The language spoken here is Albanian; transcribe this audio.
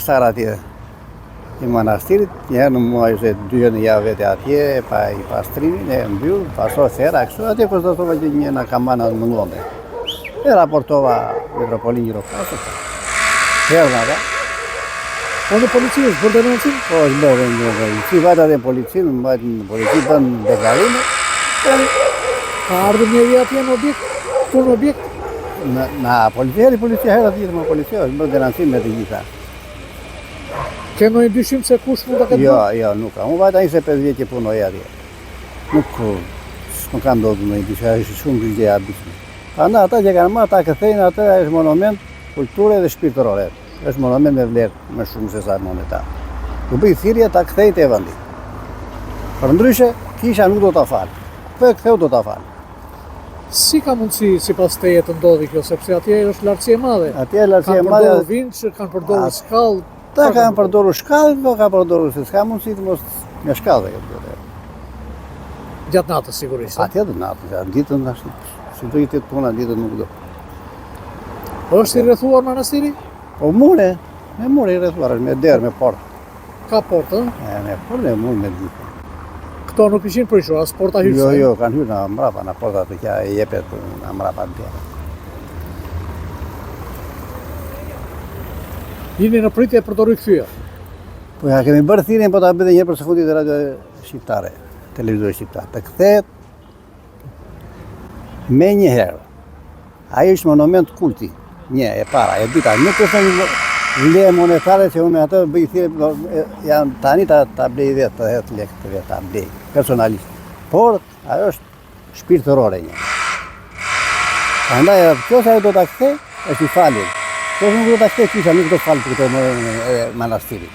Sara atje i manastirit, njëherë në muaj se 2 herë në javë vete atje, pa i pastrimin, e mbyll, paso sera, kështu, atje konstatova që një nga kamana në ngome. E raportova Metropolin Gjirokastër, herë nga ta. Po në polici është bërë denoncim? Po është bërë në polici, si vajta dhe policinë, mbajtë në polici, bën deklarime. Ka ardhur njëri atje në objekt? Këtu në objekt? Na policia herë atje më policia, është bërë denoncim me të gjitha. Ke ndonjë dyshim se kush mund ta ketë? Jo, nuk ka. Unë vajta 25 vjet që punoj atje. Nuk kam ndodhur ndonjë dyshim, është shumë gjë e abisme. Prandaj ata që kanë marrë ta kthejnë atë është monument kulture dhe shpirtërore. Është monument me vlerë më shumë se sa moneta. U bëj thirrje ta kthej te vendi. Përndryshe, kisha nuk do ta fal. Po e ktheu do ta fal. Si ka mundësi sipas teje të ndodhi kjo, sepse atje është lartësi e madhe? Atje lartësi e madhe. Kanë përdorur vinç, kanë përdorur shkallë. Ta kanë përdorur shkallë, po ka përdorur se s'ka mundësi të mos me shkallë. Gjatë natës sigurisht. Atje do natën, ditën ashtu. Si do jetë puna ditën nuk do. Është i rrethuar manastiri? Po mure i rrethuar, me derë, me portë. Ka portë, ëh? Me portë, me mure, me ditë. Këto nuk ishin prishur, as porta hyrëse. Jo, kanë hyrë në mbrapa, në porta të kja e jepet në mbrapa të tjera. Jini në pritje për të rikthyer. Po ja kemi bërë thirrjen, po ta bëjë një herë për së fundit e radio shqiptare, televizori shqiptar. Të kthehet me një herë. Ai është monument kulti. Një e para, e dyta, nuk është një vlerë monetare që unë me atë bëj thirrje, janë tani ta blej vetë, të 10 lekë të vetë ta blej, personalisht. Por ajo është shpirtërore një. Prandaj nëse ai do ta kthej, është i falur. Nëse nuk do ta kthej, kisha nuk do të falë për këtë manastiri.